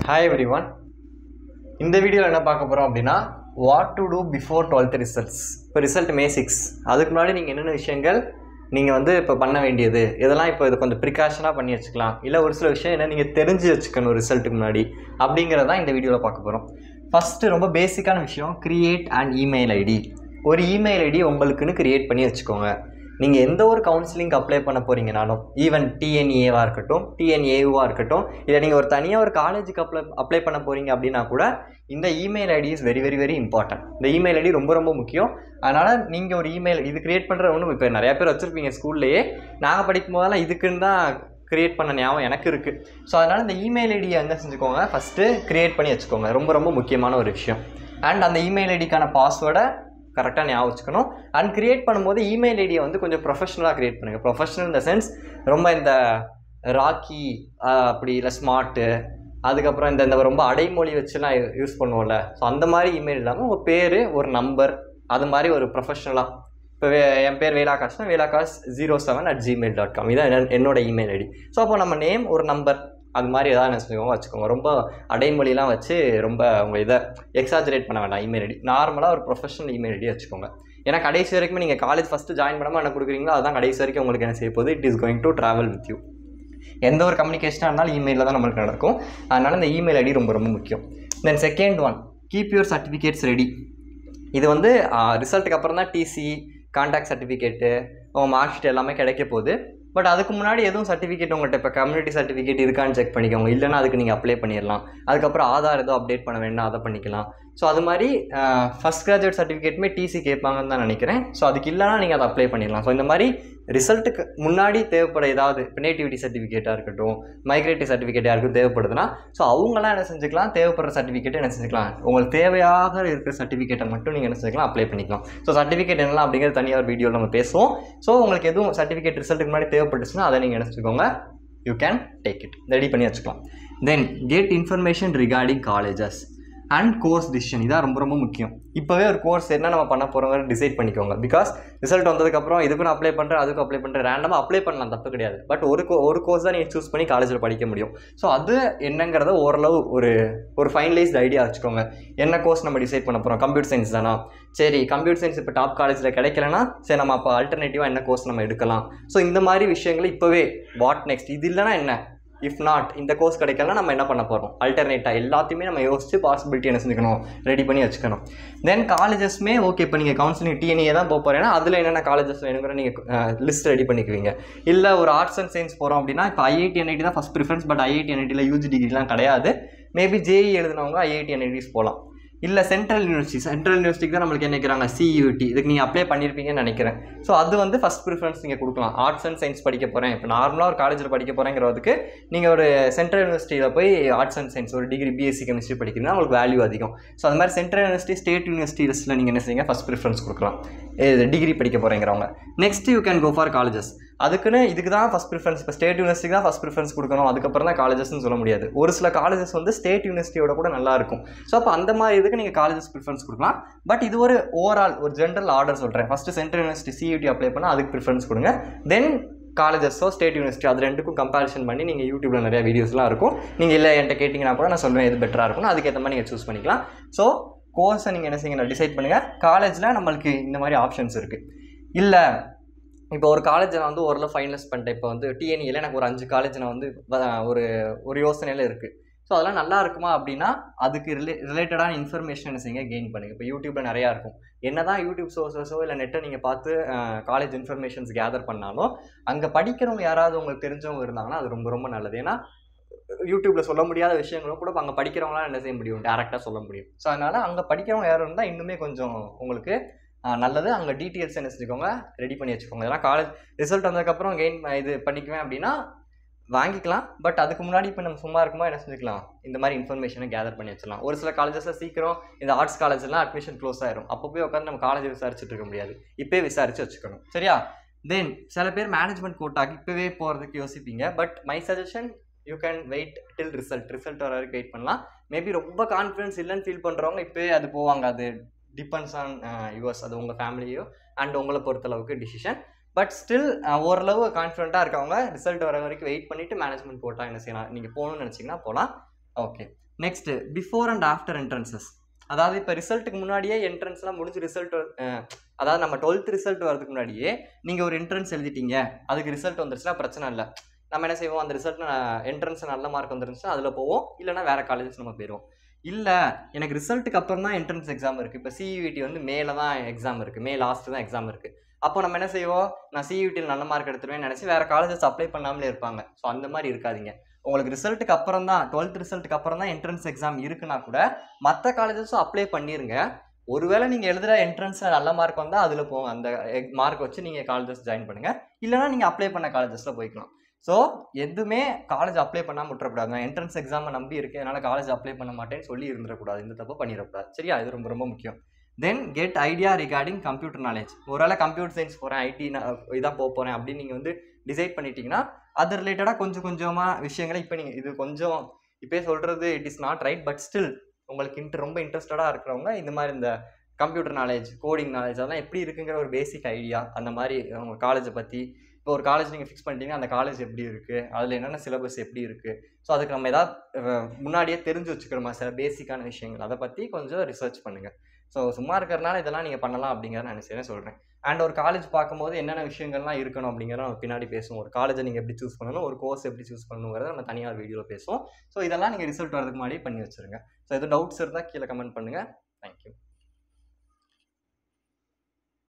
Hi everyone. இந்த வீடியோவில் என்ன பார்க்க போகிறோம் அப்படின்னா what to do before 12th results. இப்போ ரிசல்ட் May 6. அதுக்கு முன்னாடி நீங்கள் என்னென்ன விஷயங்கள் நீங்கள் இப்போ பண்ண வேண்டியது இதெல்லாம் இப்போ இது கொஞ்சம் ப்ரிகாஷனாக பண்ணி வச்சுக்கலாம். இல்லை ஒரு சில விஷயம் என்ன நீங்கள் தெரிஞ்சு வச்சுக்கணும் ரிசல்ட்டுக்கு முன்னாடி அப்படிங்கிறதான் இந்த வீடியோவில் பார்க்க போகிறோம். ஃபஸ்ட்டு ரொம்ப பேசிக்கான விஷயம், கிரியேட் அண்ட் இமெயில் ஐடி. ஒரு இமெயில் ஐடி உங்களுக்குன்னு கிரியேட் பண்ணி வச்சுக்கோங்க. நீங்கள் எந்த ஒரு கவுன்சிலிங்க்கு அப்ளை பண்ண போகிறீங்கனாலும், ஈவன் டிஎன்ஏவாக இருக்கட்டும், டிஎன்ஏவாக இருக்கட்டும், இல்லை நீங்கள் ஒரு தனியாக ஒரு காலேஜுக்கு அப்ளை பண்ண போகிறீங்க அப்படின்னா கூட இந்த email ID is very very very important. இந்த இமெயில் ஐடி ரொம்ப ரொம்ப முக்கியம். அதனால் நீங்கள் ஒரு இமெயில் இது கிரியேட் பண்ணுற ஒன்றும் இப்போ நிறையா பேர் வச்சுருப்பீங்க ஸ்கூல்லையே. நாங்கள் படிக்கும் போதெல்லாம் இதுக்குன்னு தான் கிரியேட் பண்ண ஞாபகம் எனக்கு இருக்குது. ஸோ அதனால் இந்த இமெயில் ஐடியை என்ன செஞ்சுக்கோங்க, ஃபஸ்ட்டு கிரியேட் பண்ணி வச்சுக்கோங்க. ரொம்ப ரொம்ப முக்கியமான ஒரு விஷயம். அண்ட் அந்த இமெயில் ஐடிக்கான பாஸ்வேர்டை கரெக்டாக ஞாபகம் வச்சுக்கணும். அண்ட் கிரியேட் பண்ணும்போது இமெயில் ஐடியை கொஞ்சம் ப்ரொஃபஷனலாக கிரியேட் பண்ணுங்கள். ப்ரொஃபஷனல் இந்த சென்ஸ் ரொம்ப இந்த ராக்கி அப்படி இல்லை ஸ்மார்ட்டு, அதுக்கப்புறம் இந்த ரொம்ப அடைமொழி வச்சுலாம் யூஸ் பண்ணுவோம்ல, ஸோ அந்த மாதிரி இமெயில் இல்லாமல் உங்கள் பேர், ஒரு நம்பர், அது மாதிரி ஒரு ப்ரொஃபஷனலாக. இப்போ என் பேர் வேலாகாஷ்னா velakash07@gmail.com இதான் என்னோட இமெயில் ஐடி. ஸோ அப்போ நம்ம நேம், ஒரு நம்பர், அது மாதிரி எதாவது என்ன வச்சுக்கோங்க. ரொம்ப அடைமொழிலாம் வச்சு ரொம்ப உங்கள் இதை எக்ஸாஜரேட் பண்ண வேண்டாம். இமெயில் ஐடி நார்மலாக ஒரு ப்ரொஃபஷனல் இமெயில் ஐடி வச்சுக்கோங்க. ஏன்னா கடைசி வரைக்கும் நீங்கள் காலேஜ் ஃபஸ்ட்டு ஜாயின் பண்ணாமல் என்ன கொடுக்குறீங்களோ அதுதான் கடைசி வரைக்கும் உங்களுக்கு என்ன செய்ய போகுது, it is going to travel with you. எந்த ஒரு கம்யூனிகேஷனாக இருந்தாலும் இமெயிலில் தான் நம்மளுக்கு நடக்கும். அதனால் இந்த இமெயில் ஐடி ரொம்ப ரொம்ப முக்கியம். Then second one, keep your certificates ready. இது ரிசல்ட்டுக்கு அப்புறம் தான் TC, conduct certificate, mark sheet எல்லாமே கிடைக்க போகுது. பட் அதுக்கு முன்னாடி எதுவும் சர்டிஃபிகேட் உங்கள்கிட்ட இப்போ கம்யூனிட்டி சர்டிஃபிகேட் இருக்கான்னு செக் பண்ணிக்கோங்க. இல்லைன்னா அதுக்கு நீங்கள் அப்ளை பண்ணிடலாம். அதுக்கப்புறம் ஆதார் எதுவும் அப்டேட் பண்ண வேண்டாம், அதை பண்ணிக்கலாம். ஸோ அது மாதிரி ஃபஸ்ட் கிராஜுவேட் சர்டிஃபிகேட்டுமே டிசி கேட்பாங்கன்னு தான் நினைக்கிறேன். ஸோ அதுக்கு இல்லைனா நீங்கள் அதை அப்ளை பண்ணிடலாம். ஸோ இந்த மாதிரி ரிசல்ட்டுக்கு முன்னாடி தேவைப்பட ஏதாவது இப்போ நேட்டிவிட்டி சர்டிஃபிகேட்டாக இருக்கட்டும், மைக்ரேட்டிவ் சர்டிஃபிகேட்டாக இருக்கட்டும் தேவைப்படுதுன்னா, ஸோ அவங்களாம் என்ன செஞ்சுக்கலாம், தேவைப்படுற சர்டிஃபிகேட்டை என்ன செஞ்சுக்கலாம், உங்களுக்கு தேவையாக இருக்கிற சர்டிஃபிகேட்டை மட்டும் நீங்கள் என்ன செஞ்சுக்கலாம், அப்ளை பண்ணிக்கலாம். ஸோ சர்டிஃபிகேட் என்னலாம் அப்படிங்கிறது தனியாக ஒரு வீடியோவில் நம்ம பேசுவோம். ஸோ உங்களுக்கு எதுவும் சர்டிஃபிகேட் ரிசல்ட்டுக்கு முன்னாடி தேவைப்பட்டுச்சுன்னா அதை நீங்கள் என்ன செஞ்சுக்கோங்க, you can take it, ready பண்ணி வச்சுக்கலாம். தென் get information regarding colleges and course decision. இதான் ரொம்ப ரொம்ப முக்கியம். இப்போவே ஒரு கோர்ஸ் என்ன நம்ம பண்ண போகிறோங்கிற டிசைட் பண்ணிக்கோங்க. பிகாஸ் ரிசல்ட் வந்ததுக்கப்புறம் இதுக்கு நான் அப்ளை பண்ணுறேன், அதுக்கு அப்ளை பண்ணுறேன், ரேண்டமாக அப்ளை பண்ணலாம், தப்பு கிடையாது. பட் ஒரு கோர்ஸ் தான் நீங்கள் சூஸ் பண்ணி காலேஜில் படிக்க முடியும். ஸோ அது என்னங்கிறத ஓரளவு ஒரு ஃபைனலைஸ்ட் ஐடியா வச்சுக்கோங்க. என்ன கோர்ஸ் நம்ம டிசைட் பண்ண போகிறோம், கம்ப்யூட்டர் சயின்ஸ் தானா, சரி கம்ப்யூட்டர் சயின்ஸ் இப்போ டாப் காலேஜில் கிடைக்கலன்னா சரி நம்ம அப்போ ஆல்டர்னேட்டிவாக என்ன கோர்ஸ் நம்ம எடுக்கலாம். ஸோ இந்த மாதிரி விஷயங்கள் இப்போவே வாட் நெக்ஸ்ட், இது இல்லைனா என்ன, இஃப் நாட் இந்த கோர்ஸ் கிடைக்கலனா நம்ம என்ன பண்ண போகிறோம், அல்டர்னேட்டாக எல்லாத்தையுமே நம்ம யோசிச்சு பாசிபிலிட்டி என்ன செஞ்சுக்கணும், ரெடி பண்ணி வச்சுக்கணும். தென் காலேஜஸ்மே ஓகே, இப்போ நீங்கள் கவுன்சிலிங் டிஎன்ஏ தான் போகிறேன்னா அதில் என்னென்ன காலேஜஸ் வேணுங்கிற நீங்கள் லிஸ்ட் ரெடி பண்ணிக்குவீங்க. இல்லை ஒரு ஆர்ட்ஸ் அண்ட் சயின்ஸ் போகிறோம் அப்படின்னா இப்போ ஐஐடி என்ஐடி தான் ஃபஸ்ட் ப்ரிஃபரன்ஸ். பட் ஐஐடி என்ஐடியில் யூஜி டிகிரிலாம் கிடையாது. மேபி ஜேஇ எழுதினவங்க ஐஐடி என்ஐடிஸ் போகலாம். இல்லை சென்ட்ரல் யூனிவர்சிட்டிக்கு தான் நம்மளுக்கு என்ன கேட்குறாங்க, சியூடி, இதுக்கு நீங்கள் அப்ளை பண்ணியிருப்பீங்கன்னு நினைக்கிறேன். ஸோ அது ஃபஸ்ட் ப்ரிஃபரன்ஸ் நீங்கள் கொடுக்கலாம். ஆர்ட்ஸ் அண்ட் சயின்ஸ் படிக்க போகிறேன், இப்போ நார்மலாக ஒரு காலேஜில் படிக்க போகிறேங்கிறதுக்கு நீங்கள் ஒரு சென்ட்ரல் யூனிவர்சிட்டியில் போய் ஆர்ட்ஸ் அண்ட் சயின்ஸ் ஒரு டிகிரி பிஎஸ்சி கெமிஸ்ட்ரி படிக்கிறீங்கன்னா உங்களுக்கு வேல்யூ அதிகம். ஸோ அது மாதிரி சென்ட்ரல் யூனிவர்சிட்டி, ஸ்டேட் யூனிவர்சிட்டிஸில் நீங்கள் என்ன செய்யுங்க, ஃபஸ்ட் ப்ரிஃபரன்ஸ் கொடுக்கலாம் டிகிரி படிக்க போகிறேங்கிறவங்க. Next you can go for colleges. அதுக்குன்னு இதுக்கு தான் ஃபஸ்ட் ப்ரிஃபரன்ஸ், இப்போ ஸ்டேட் யூனிவர்சிட்டிக்கு தான் ஃபஸ்ட் ப்ரிஃபரன்ஸ் கொடுக்கணும், அதுக்கப்புறம் தான் காலேஜஸ்ன்னு சொல்ல முடியாது. ஒரு சில காலேஜஸ் ஸ்டேட் யூனிவர்சிட்டியோட கூட நல்லா இருக்கும். ஸோ அப்போ அந்த மாதிரி இதுக்கு நீங்கள் காலேஜஸ் ப்ரிஃபரன்ஸ் கொடுக்கலாம். பட் இது ஒரு ஓவரால் ஒரு ஜென்ரல் ஆர்டர் சொல்கிறேன். ஃபஸ்ட்டு சென்ட்ரல் யூனிவர்சிட்டி சியூடி அப்ளை பண்ணால் அதுக்கு ப்ரிஃபரன்ஸ் கொடுங்க. தென் காலேஜஸோ ஸ்டேட் யூனிவர்சிட்டி அது ரெண்டுக்கும் கம்பேரிஷன் பண்ணி நீங்கள் யூடியூப்பில் நிறையா வீடியோஸ்லாம் இருக்கும். நீங்கள் இல்லை என்கிட்ட கேட்டிங்கன்னா கூட நான் சொல்லுவேன் எது பெட்டராக இருக்கும்னு, அதுக்கேற்ற மாதிரி நீங்கள் சூஸ் பண்ணிக்கலாம். ஸோ கோர்ஸை நீங்கள் என்ன செய்யுங்க, டிசைட் பண்ணுங்கள். காலேஜில் நம்மளுக்கு இந்த மாதிரி ஆப்ஷன்ஸ் இருக்குது. இல்லை இப்போ ஒரு காலேஜை நான் ஓரளவு ஃபைனலைஸ் பண்ணிட்டேன். இப்போ டிஎன்இயில் எனக்கு ஒரு 5 காலேஜ் நான் ஒரு யோசனையில் இருக்குது. ஸோ அதெல்லாம் நல்லா இருக்குமா அப்படின்னா அதுக்கு ரிலேட்டடான இன்ஃபர்மேஷன் என்ன செய்யுங்க, கெயின் பண்ணுங்கள். இப்போ யூடியூப்பில் நிறையா இருக்கும். என்ன தான் யூடியூப் சோர்ஸஸோ இல்லை நெட்டை நீங்கள் பார்த்து காலேஜ் இன்ஃபர்மேஷன்ஸ் கேதர் பண்ணாலும் அங்கே படிக்கிறவங்க யாராவது உங்களுக்கு தெரிஞ்சவங்க இருந்தாங்கன்னா அது ரொம்ப ரொம்ப நல்லது. ஏன்னா யூடியூப்பில் சொல்ல முடியாத விஷயங்களும் கூட அங்கே படிக்கிறவங்களாம் என்ன செய்ய முடியும், டேரெக்டாக சொல்ல முடியும். ஸோ அதனால் அங்கே படிக்கிறவங்க யாரும் இருந்தால் இன்னுமே கொஞ்சம் உங்களுக்கு நல்லது. அங்கே டீட்டெயில்ஸ் என்ன செஞ்சுக்கோங்க, ரெடி பண்ணி வச்சுக்கோங்க. இதெல்லாம் காலேஜ் ரிசல்ட் வந்ததுக்கப்புறம் இது பண்ணிக்குவேன் அப்படின்னா வாங்கிக்கலாம். பட் அதுக்கு முன்னாடி இப்போ நம்ம சும்மா இருக்கும்போது என்ன செஞ்சுக்கலாம், இந்த மாதிரி இன்ஃபர்மேஷனை கேதர் பண்ணி வச்சிடலாம். ஒரு சில காலேஜஸில் சீக்கிரம் இந்த ஆர்ட்ஸ் காலேஜ்லாம் அட்மிஷன் க்ளோஸ் ஆயிரும். அப்போ போய் உட்காந்து நம்ம காலேஜ் விசாரிச்சுட்டு இருக்க முடியாது. இப்போயே விசாரித்து வச்சுக்கணும், சரியா? தென் சில பேர் மேனேஜ்மெண்ட் கோட்டாக்கு இப்போவே போகிறதுக்கு யோசிப்பீங்க. But my suggestion, you can wait till result வர வரைக்கும் வெயிட் பண்ணலாம். மேபி ரொம்ப கான்ஃபிடன்ஸ் இல்லைன்னு ஃபீல் பண்ணுறவங்க இப்போயே அது போவாங்க. அது டிபெண்ட்ஸ் ஆன் யுவர்ஸ், அது உங்கள் ஃபேமிலியோ அண்ட் உங்களை பொறுத்தளவுக்கு டிசிஷன். பட் ஸ்டில் ஓரளவு கான்ஃபிடென்ட்டாக இருக்கவங்க ரிசல்ட் வர வரைக்கும் வெயிட் பண்ணிவிட்டு மேனேஜ்மெண்ட் போட்டால் என்ன செய்யலாம், நீங்கள் போகணும்னு நினச்சிங்கன்னா போகலாம். Okay, next before and after entrances. அதாவது இப்போ ரிசல்ட்டுக்கு முன்னாடியே என்ட்ரன்ஸ்லாம் முடிஞ்சு ரிசல்ட், அதாவது நம்ம 12th ரிசல்ட் வரதுக்கு முன்னாடியே நீங்கள் ஒரு என்ட்ரன்ஸ் எழுதிட்டீங்க, அதுக்கு ரிசல்ட் வந்துருச்சுன்னா பிரச்சனை இல்லை. நம்ம என்ன செய்வோம், அந்த ரிசல்ட்டில் என்ட்ரன்ஸ் நல்ல மார்க் வந்துருந்துச்சுன்னா அதில் போவோம், இல்லைனா வேறு காலேஜஸ் நம்ம போயிடுவோம். இல்லை எனக்கு ரிசல்ட்டுக்கு அப்புறம் தான் என்ட்ரன்ஸ் எக்ஸாம் இருக்குது, இப்போ சிஇடி வந்து மேலே தான் எக்ஸாம் இருக்குது, மே லாஸ்ட்டு தான் எக்ஸாம் இருக்குது, அப்போ நம்ம என்ன செய்வோம், நான் சிஇடியில் நல்ல மார்க் எடுத்துருவேன்னு நினச்சி வேறு காலேஜஸ் அப்ளை பண்ணாமலே இருப்பாங்க. ஸோ அந்த மாதிரி இருக்காதிங்க. உங்களுக்கு ரிசல்ட்டுக்கு அப்புறம் தான் 12th ரிசல்ட்டுக்கு அப்புறம் தான் என்ட்ரன்ஸ் எக்ஸாம் இருக்குன்னா கூட மற்ற காலேஜஸும் அப்ளை பண்ணிடுங்க. ஒருவேளை நீங்கள் எழுதுகிற என்ட்ரன்ஸில் நல்ல மார்க் வந்தால் அதில் போங்க, அந்த மார்க் வச்சு நீங்கள் காலேஜஸ் ஜாயின் பண்ணுங்கள், இல்லைனா நீங்கள் அப்ளை பண்ண காலேஜஸில் போய்க்கலாம். ஸோ எதுவுமே காலேஜ் அப்ளை பண்ணாமல் விட்டுறக்கூடாது. நான் என்ட்ரன்ஸ் எக்ஸாமை நம்பி இருக்கேன், என்னால் காலேஜ் அப்ளை பண்ண மாட்டேன்னு சொல்லி இருந்துடக்கூடாது, இந்த தப்பு பண்ணிடக்கூடாது. சரியா, இது ரொம்ப ரொம்ப முக்கியம். தென் get idea regarding computer knowledge. ஒருவேளை கம்ப்யூட்டர் சயின்ஸ் போகிறேன், ஐடி இதாக போகிறேன் அப்படின்னு நீங்கள் வந்து டிசைட் பண்ணிட்டீங்கன்னா அது ரிலேட்டடாக கொஞ்சம் கொஞ்சமாக விஷயங்களை இப்போ நீங்கள் இது கொஞ்சம் இப்போ சொல்கிறது it is not right, but still உங்களுக்கு ரொம்ப இன்ட்ரெஸ்டடாக இருக்கிறவங்க இந்த மாதிரி இந்த கம்ப்யூட்டர் நாலேஜ், கோடிங் நாலேஜ் அதெல்லாம் எப்படி இருக்குங்கிற ஒரு பேசிக் ஐடியா, அந்த மாதிரி உங்கள் காலேஜை பற்றி, இப்போ ஒரு காலேஜ் நீங்கள் ஃபிக்ஸ் பண்ணிட்டீங்கன்னா அந்த காலேஜ் எப்படி இருக்குது, அதில் என்னென்ன சிலபஸ் எப்படி இருக்குது, ஸோ அதுக்கு நம்ம ஏதாவது முன்னாடியே தெரிஞ்சு வச்சுக்கிறோமா சில பேசிக்கான விஷயங்கள், அதை பற்றி கொஞ்சம் ரிசர்ச் பண்ணுங்கள். ஸோ சும்மா இருக்கிறனால இதெல்லாம் நீங்கள் பண்ணலாம் அப்படிங்கிறத நான் என்ன சொல்கிறேன். அண்ட் ஒரு காலேஜ் பார்க்கும்போது என்னென்ன விஷயங்கள்லாம் இருக்கணும் அப்படிங்கிறத நம்ம பின்னாடி பேசுவோம். ஒரு காலேஜை நீங்கள் எப்படி சூஸ் பண்ணணும், ஒரு கோர்ஸ் எப்படி சூஸ் பண்ணணுங்கிறத நம்ம தனியாக வீடியோவில் பேசுவோம். ஸோ இதெல்லாம் நீங்கள் ரிசல்ட் வரதுக்கு முன்னாடி பண்ணி வச்சுருங்க. ஸோ எதுவும் டவுட்ஸ் இருந்தால் கீழே கமெண்ட் பண்ணுங்கள். தேங்க்யூ.